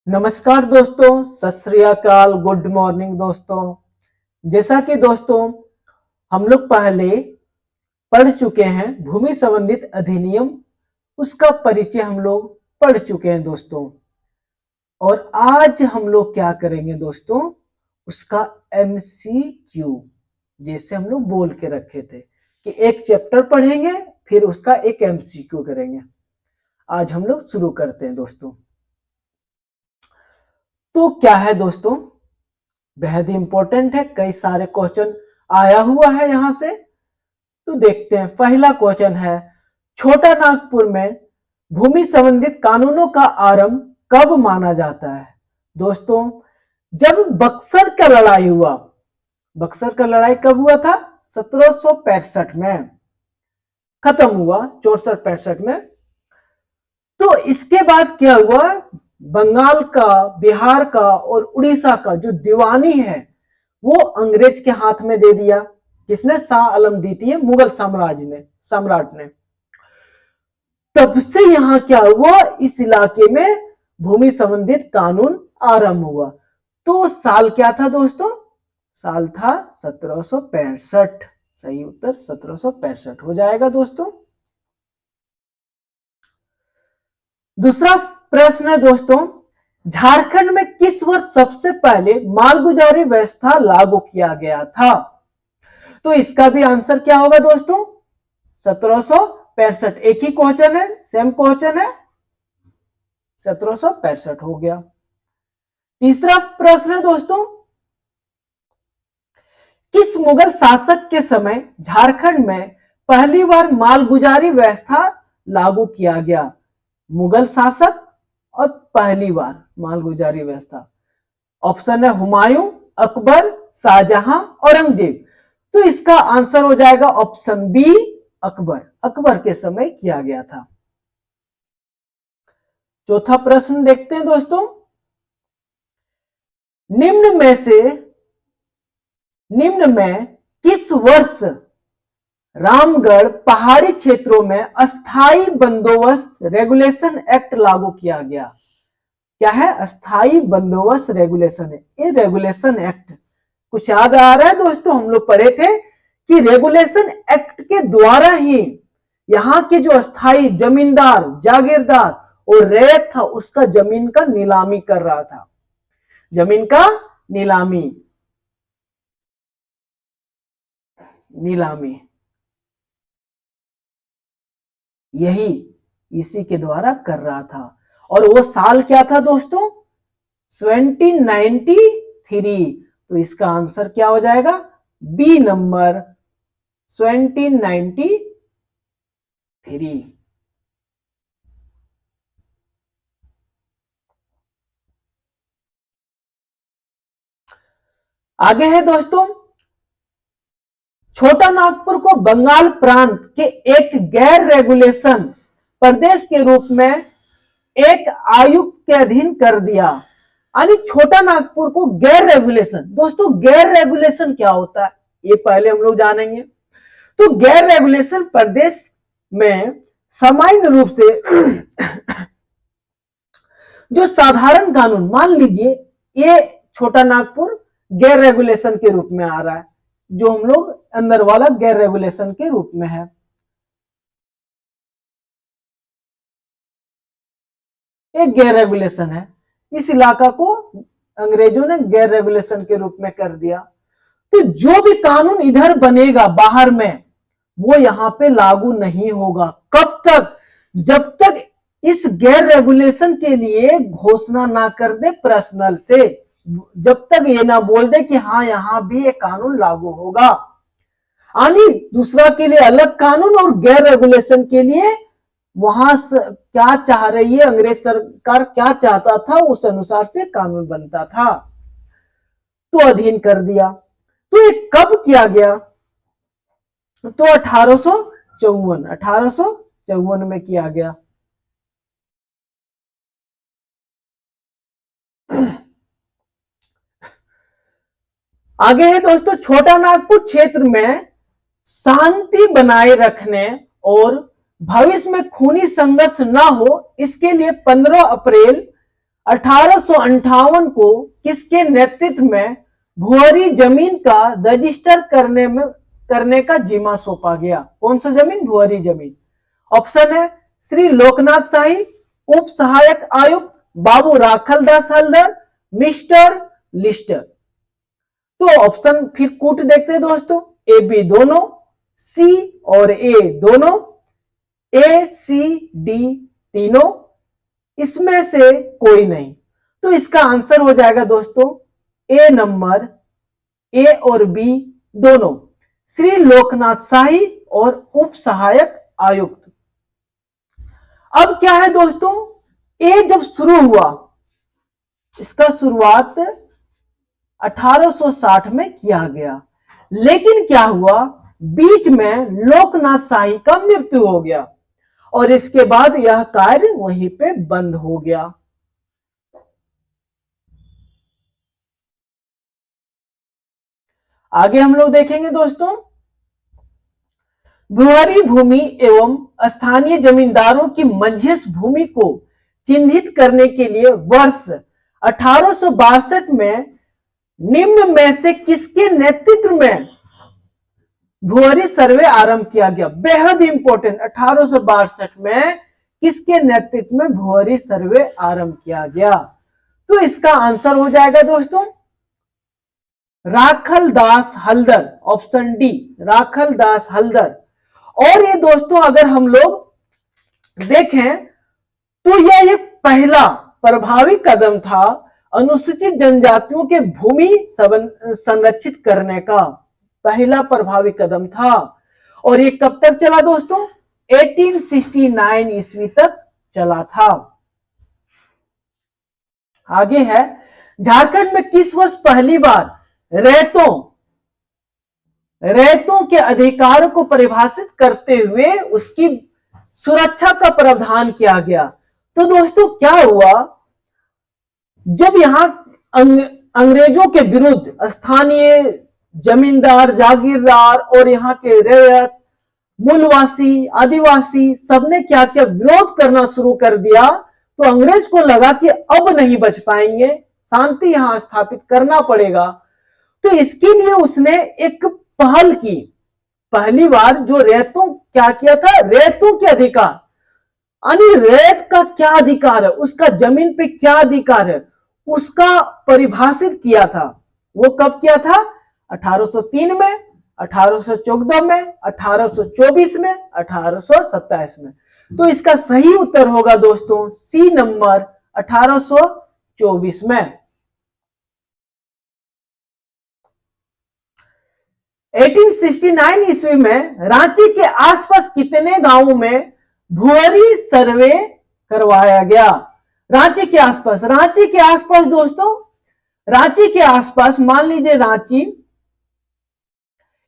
नमस्कार दोस्तों, सत श्री अकाल, गुड मॉर्निंग दोस्तों। जैसा कि दोस्तों हम लोग पहले पढ़ चुके हैं भूमि संबंधित अधिनियम, उसका परिचय हम लोग पढ़ चुके हैं दोस्तों। और आज हम लोग क्या करेंगे दोस्तों, उसका एमसीक्यू, जैसे हम लोग बोल के रखे थे कि एक चैप्टर पढ़ेंगे फिर उसका एक एमसीक्यू करेंगे। आज हम लोग शुरू करते हैं दोस्तों। तो क्या है दोस्तों, बेहद इंपॉर्टेंट है, कई सारे क्वेश्चन आया हुआ है यहां से। तो देखते हैं, पहला क्वेश्चन है, छोटा नागपुर में भूमि संबंधित कानूनों का आरंभ कब माना जाता है? दोस्तों, जब बक्सर का लड़ाई हुआ। बक्सर का लड़ाई कब हुआ था? 1765 में खत्म हुआ, 64-65 में। तो इसके बाद क्या हुआ, बंगाल का, बिहार का और उड़ीसा का जो दीवानी है वो अंग्रेज के हाथ में दे दिया। किसने? शाह आलम द्वितीय, मुगल सम्राट ने। तब से यहां क्या हुआ, इस इलाके में भूमि संबंधित कानून आरंभ हुआ। तो साल क्या था दोस्तों? साल था 1765। सही उत्तर 1765 हो जाएगा दोस्तों। दूसरा प्रश्न है दोस्तों, झारखंड में किस वर्ष सबसे पहले मालगुजारी व्यवस्था लागू किया गया था? तो इसका भी आंसर क्या होगा दोस्तों? 1765। एक ही क्वेश्चन है, सेम क्वेश्चन है, 1765 हो गया। तीसरा प्रश्न है दोस्तों, किस मुगल शासक के समय झारखंड में पहली बार मालगुजारी व्यवस्था लागू किया गया? मुगल शासक और पहली बार मालगुजारी व्यवस्था। ऑप्शन है हुमायूं, अकबर, शाहजहां, औरंगजेब। तो इसका आंसर हो जाएगा ऑप्शन बी, अकबर। अकबर के समय किया गया था। चौथा प्रश्न देखते हैं दोस्तों, निम्न में किस वर्ष रामगढ़ पहाड़ी क्षेत्रों में अस्थाई बंदोबस्त रेगुलेशन एक्ट लागू किया गया? क्या है? अस्थाई बंदोबस्त रेगुलेशन है। ये रेगुलेशन एक्ट कुछ याद आ रहा है दोस्तों? हम लोग पढ़े थे कि रेगुलेशन एक्ट के द्वारा ही यहां के जो अस्थाई जमींदार, जागीरदार और रैयत था उसका जमीन का नीलामी कर रहा था। जमीन का नीलामी यही इसी के द्वारा कर रहा था। और वो साल क्या था दोस्तों? 1793। तो इसका आंसर क्या हो जाएगा? B number, 1793। आगे है दोस्तों, छोटा नागपुर को बंगाल प्रांत के एक गैर रेगुलेशन प्रदेश के रूप में एक आयुक्त के अधीन कर दिया। यानी छोटा नागपुर को गैर रेगुलेशन। दोस्तों, गैर रेगुलेशन क्या होता है ये पहले हम लोग जानेंगे। तो गैर रेगुलेशन प्रदेश में सामान्य रूप से जो साधारण कानून, मान लीजिए ये छोटा नागपुर गैर रेगुलेशन के रूप में आ रहा है, जो हम लोग अंदर वाला गैर रेगुलेशन के रूप में है। एक गैर रेगुलेशन है, इस इलाका को अंग्रेजों ने गैर रेगुलेशन के रूप में कर दिया। तो जो भी कानून इधर बनेगा बाहर में वो यहां पे लागू नहीं होगा। कब तक? जब तक इस गैर रेगुलेशन के लिए घोषणा ना कर दे पर्सनल से, जब तक ये ना बोल दे कि हाँ यहां भी एक कानून लागू होगा। यानी दूसरा के लिए अलग कानून और गैर रेगुलेशन के लिए वहां क्या चाह रही है अंग्रेज सरकार, क्या चाहता था उस अनुसार से कानून बनता था। तो अधीन कर दिया। तो ये कब किया गया? तो 1854 में किया गया। आगे है दोस्तों, छोटा नागपुर क्षेत्र में शांति बनाए रखने और भविष्य में खूनी संघर्ष ना हो इसके लिए 15 अप्रैल 1858 को किसके नेतृत्व में भुअरी जमीन का रजिस्टर करने का जिम्मा सौंपा गया? कौन सा जमीन? भुअरी जमीन। ऑप्शन है श्री लोकनाथ शाही, उप सहायक आयुक्त बाबू राखलदास हल्दर, मिस्टर लिस्टर। तो ऑप्शन फिर कूट देखते हैं दोस्तों, ए बी दोनों, सी और ए दोनों, ए सी डी तीनों, इसमें से कोई नहीं। तो इसका आंसर हो जाएगा दोस्तों ए नंबर, ए और बी दोनों, श्री लोकनाथ शाही और उप सहायक आयुक्त। अब क्या है दोस्तों, ए जब शुरू हुआ, इसका शुरुआत 1860 में किया गया, लेकिन क्या हुआ, बीच में लोकनाथ शाही का मृत्यु हो गया और इसके बाद यह कार्य वहीं पे बंद हो गया। आगे हम लोग देखेंगे दोस्तों, भुअरी भूमि एवं स्थानीय जमींदारों की मंझेस भूमि को चिन्हित करने के लिए वर्ष 1862 में निम्न में से किसके नेतृत्व में भुअरी सर्वे आरंभ किया गया? बेहद इंपॉर्टेंट, 1862 में किसके नेतृत्व में भुअरी सर्वे आरंभ किया गया? तो इसका आंसर हो जाएगा दोस्तों राखलदास हल्दर, ऑप्शन डी, राखलदास हल्दर। और ये दोस्तों अगर हम लोग देखें तो यह एक पहला प्रभावी कदम था अनुसूचित जनजातियों के भूमि संरक्षित करने का, पहला प्रभावी कदम था। और ये कब तक चला दोस्तों? 1869 ईस्वी तक चला था। आगे है, झारखंड में किस वर्ष पहली बार रैयतों के अधिकारों को परिभाषित करते हुए उसकी सुरक्षा का प्रावधान किया गया? तो दोस्तों क्या हुआ, जब यहां अंग्रेजों के विरुद्ध स्थानीय जमींदार, जागीरदार और यहाँ के रैयत, मूलवासी, आदिवासी सबने क्या किया, विरोध करना शुरू कर दिया, तो अंग्रेज को लगा कि अब नहीं बच पाएंगे, शांति यहां स्थापित करना पड़ेगा। तो इसके लिए उसने एक पहल की, पहली बार जो रैयतों क्या किया था, रैयतों के अधिकार, यानी रैयत का क्या अधिकार है, उसका जमीन पे क्या अधिकार है, उसका परिभाषित किया था। वो कब किया था? 1803 में, 1814 में, 1824 में, 1827 में। तो इसका सही उत्तर होगा दोस्तों सी नंबर, 1824 में। 1869 ईस्वी में रांची के आसपास कितने गांवों में भुअरी सर्वे करवाया गया? रांची के आसपास दोस्तों, रांची के आसपास मान लीजिए रांची,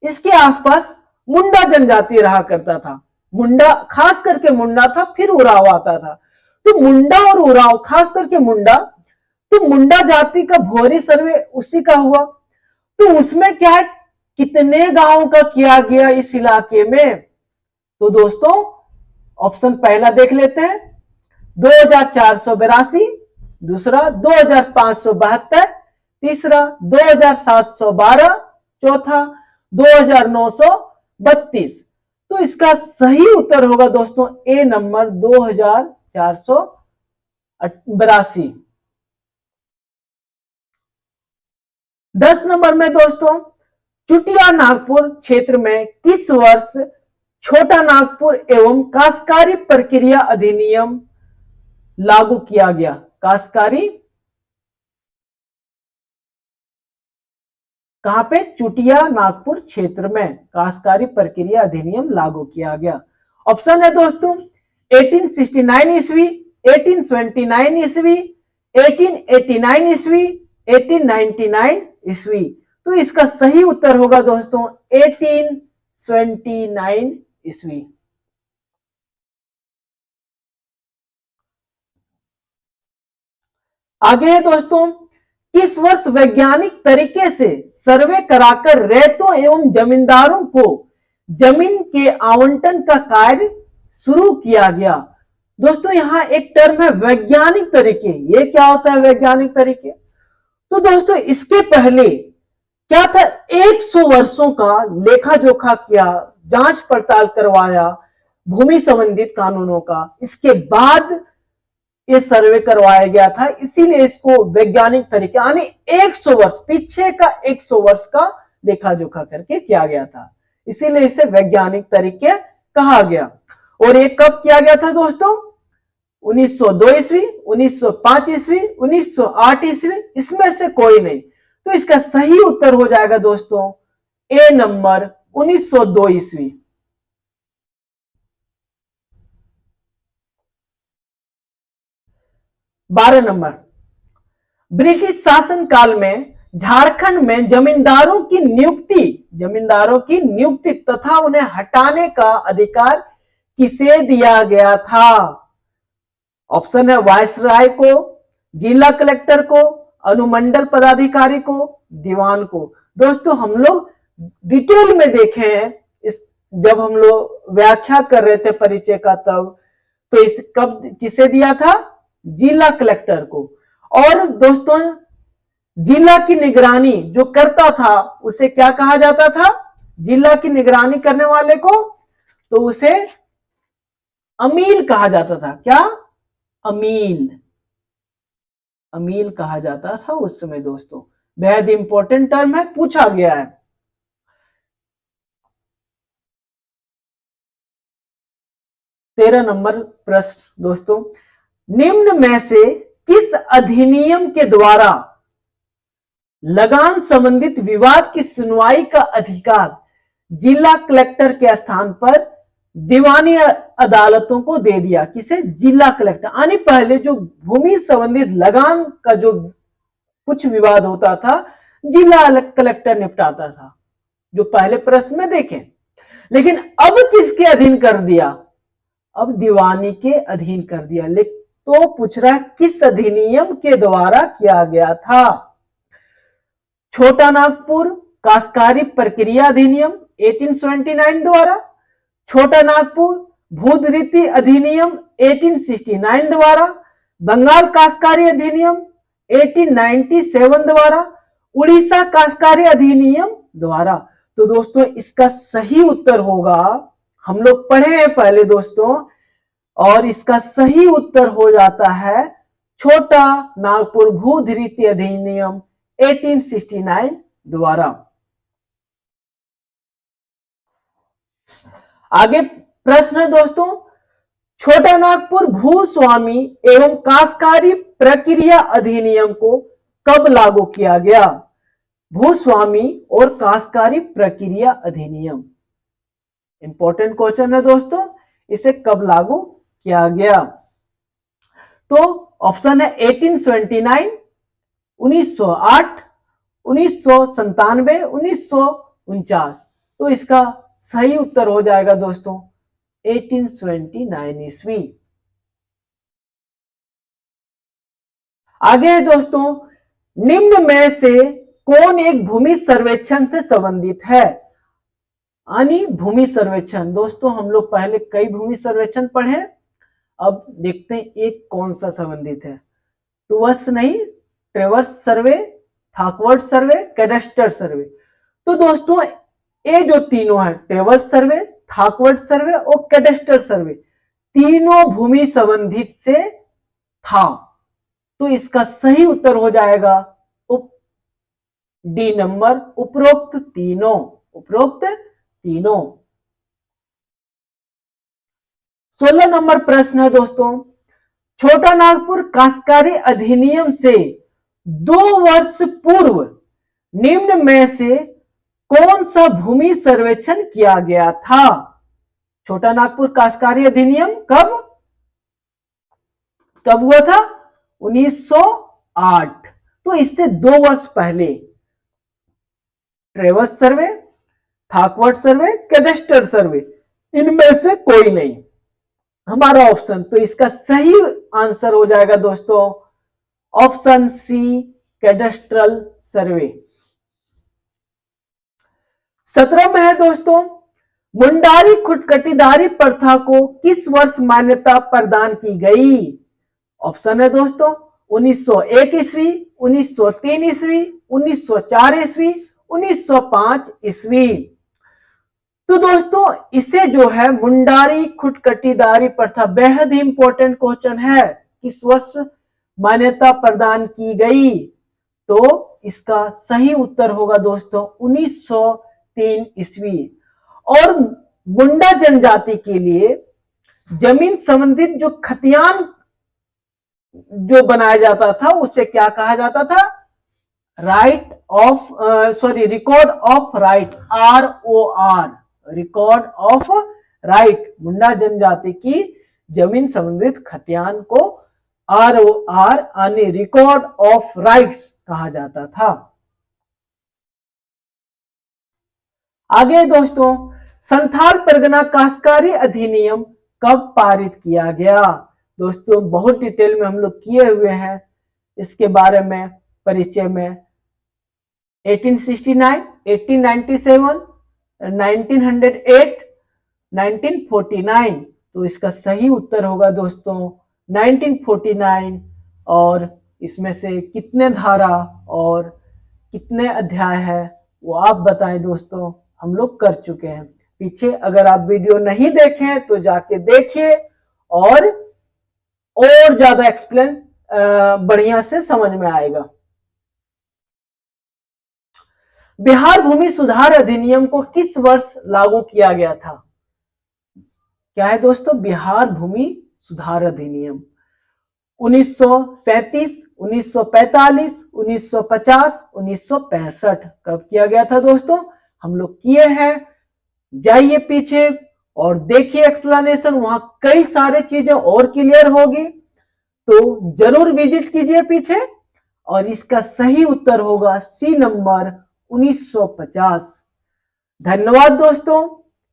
इसके आसपास मुंडा जनजाति रहा करता था। मुंडा, खास करके मुंडा था, फिर उराव आता था। तो मुंडा और उराव, खास करके मुंडा, तो मुंडा जाति का भुअरी सर्वे उसी का हुआ। तो उसमें क्या है, कितने गांवों का किया गया इस इलाके में? तो दोस्तों ऑप्शन पहला देख लेते हैं, 2482, दूसरा 2572, तीसरा 2712, चौथा 2932। तो इसका सही उत्तर होगा दोस्तों ए नंबर 2482। 10 नंबर में दोस्तों, चुटिया नागपुर क्षेत्र में किस वर्ष छोटा नागपुर एवं काश्तकारी प्रक्रिया अधिनियम लागू किया गया? काश्तकारी, कहां पे? चुटिया नागपुर क्षेत्र में काश्तकारी प्रक्रिया अधिनियम लागू किया गया। ऑप्शन है दोस्तों 1869 ईस्वी, 1879 ईस्वी, 1889 ईस्वी, 1899 ईस्वी। तो इसका सही उत्तर होगा दोस्तों 1829 ईस्वी। आगे है दोस्तों, किस वर्ष वैज्ञानिक तरीके से सर्वे कराकर रैयतों एवं जमींदारों को जमीन के आवंटन का कार्य शुरू किया गया? दोस्तों यहाँ एक टर्म है वैज्ञानिक तरीके। ये क्या होता है वैज्ञानिक तरीके? तो दोस्तों इसके पहले क्या था, 100 वर्षों का लेखा जोखा किया, जांच पड़ताल करवाया भूमि संबंधित कानूनों का, इसके बाद ये सर्वे करवाया गया था। इसीलिए इसको वैज्ञानिक तरीके यानी 100 वर्ष पीछे का 100 वर्ष का लेखा जोखा करके किया गया था, इसीलिए इसे वैज्ञानिक तरीके कहा गया। और ये कब किया गया था दोस्तों? 1902 ईस्वी, 1905 ईस्वी, 1908 ईस्वी, इसमें से कोई नहीं। तो इसका सही उत्तर हो जाएगा दोस्तों ए नंबर 1902 ईस्वी। 12 नंबर, ब्रिटिश शासन काल में झारखंड में जमींदारों की नियुक्ति तथा उन्हें हटाने का अधिकार किसे दिया गया था? ऑप्शन है वायसराय को, जिला कलेक्टर को, अनुमंडल पदाधिकारी को, दीवान को। दोस्तों हम लोग डिटेल में देखे हैं इस, जब हम लोग व्याख्या कर रहे थे परिचय का तब, तो इस कब किसे दिया था? जिला कलेक्टर को। और दोस्तों जिला की निगरानी जो करता था उसे क्या कहा जाता था? जिला की निगरानी करने वाले को तो उसे अमील कहा जाता था। क्या? अमील, अमील कहा जाता था उस समय। दोस्तों बेहद इंपॉर्टेंट टर्म है, पूछा गया है। तेरह नंबर प्रश्न दोस्तों, निम्न में से किस अधिनियम के द्वारा लगान संबंधित विवाद की सुनवाई का अधिकार जिला कलेक्टर के स्थान पर दीवानी अदालतों को दे दिया? किसे? जिला कलेक्टर। यानी पहले जो भूमि संबंधित लगान का जो कुछ विवाद होता था जिला कलेक्टर निपटाता था, जो पहले प्रश्न में देखें। लेकिन अब किसके अधीन कर दिया? अब दीवानी के अधीन कर दिया। तो पूछ रहा है किस अधिनियम के द्वारा किया गया था? छोटा नागपुर काश्तकारी प्रक्रिया अधिनियम 1879 द्वारा, छोटा नागपुर भूधृति अधिनियम 1869 द्वारा, बंगाल काश्तकारी अधिनियम 1897 द्वारा, उड़ीसा काश्तकारी अधिनियम द्वारा। तो दोस्तों इसका सही उत्तर होगा, हम लोग पढ़े हैं पहले दोस्तों, और इसका सही उत्तर हो जाता है छोटा नागपुर भूधृति अधिनियम 1869 द्वारा। आगे प्रश्न है दोस्तों, छोटा नागपुर भूस्वामी एवं काश्तकारी प्रक्रिया अधिनियम को कब लागू किया गया? भूस्वामी और काश्तकारी प्रक्रिया अधिनियम इंपॉर्टेंट क्वेश्चन है दोस्तों, इसे कब लागू किया गया? तो ऑप्शन है 1879, 1908, 1997, 1949। तो इसका सही उत्तर हो जाएगा दोस्तों 1879 ईस्वी। आगे है दोस्तों, निम्न में से कौन एक भूमि सर्वेक्षण से संबंधित है? यानी भूमि सर्वेक्षण, दोस्तों हम लोग पहले कई भूमि सर्वेक्षण पढ़े, अब देखते हैं एक कौन सा संबंधित है। टूवर्स नहीं, ट्रेवर्स सर्वे, थाकवर्ड सर्वे, कैडेस्टर सर्वे। तो दोस्तों ये जो तीनों है, ट्रेवर्स सर्वे, थाकवर्ड सर्वे और कैडेस्टर सर्वे, तीनों भूमि संबंधित से था। तो इसका सही उत्तर हो जाएगा डी नंबर, उपरोक्त तीनों। 16 नंबर प्रश्न है दोस्तों, छोटा नागपुर काश्तकारी अधिनियम से 2 वर्ष पूर्व निम्न में से कौन सा भूमि सर्वेक्षण किया गया था? छोटा नागपुर काश्तकारी अधिनियम कब हुआ था? 1908। तो इससे 2 वर्ष पहले ट्रेवर्स सर्वे, थाकवर्ड सर्वे, कैडेस्टर सर्वे, इनमें से कोई नहीं हमारा ऑप्शन। तो इसका सही आंसर हो जाएगा दोस्तों ऑप्शन सी, कैडेस्ट्रल सर्वे। 17 में है दोस्तों, मुंडारी खुटकटीदारी प्रथा को किस वर्ष मान्यता प्रदान की गई? ऑप्शन है दोस्तों 1901 ईस्वी, 1903 ईस्वी, 1904 ईस्वी, 1905 ईस्वी। तो दोस्तों इसे जो है मुंडारी खुटकटीदारी प्रथा बेहद ही इंपॉर्टेंट क्वेश्चन है, किस वर्ष मान्यता प्रदान की गई? तो इसका सही उत्तर होगा दोस्तों 1903 ईस्वी। और मुंडा जनजाति के लिए जमीन संबंधित जो खतियान जो बनाया जाता था उसे क्या कहा जाता था? Record of right, ROR, record of right. Munda जनजाति की जमीन संबंधित खतियान को ROR यानी रिकॉर्ड ऑफ राइट्स कहा जाता था। आगे दोस्तों, संथाल परगना काश्तकारी अधिनियम कब पारित किया गया? दोस्तों बहुत डिटेल में हम लोग किए हुए हैं इसके बारे में परिचय में। 1869, 1897, 1908, 1949। तो इसका सही उत्तर होगा दोस्तों 1949। और इसमें से कितने धारा और कितने अध्याय है वो आप बताएं दोस्तों, हम लोग कर चुके हैं पीछे। अगर आप वीडियो नहीं देखे तो जाके देखिए और ज्यादा एक्सप्लेन बढ़िया से समझ में आएगा। बिहार भूमि सुधार अधिनियम को किस वर्ष लागू किया गया था? क्या है दोस्तों? बिहार भूमि सुधार अधिनियम 1937, 1945, 1950, 1965। कब किया गया था दोस्तों? हम लोग किए हैं, जाइए पीछे और देखिए एक्सप्लेनेशन, वहां कई सारे चीजें और क्लियर होगी, तो जरूर विजिट कीजिए पीछे। और इसका सही उत्तर होगा सी नंबर 1950। धन्यवाद दोस्तों,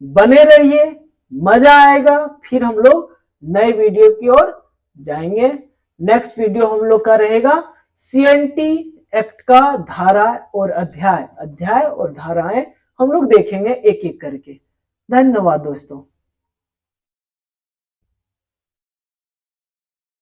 बने रहिए, मजा आएगा। फिर हम लोग नए वीडियो की ओर जाएंगे। नेक्स्ट वीडियो हम लोग का रहेगा CNT एक्ट का धारा और अध्याय और धाराएं हम लोग देखेंगे एक एक करके। धन्यवाद दोस्तों।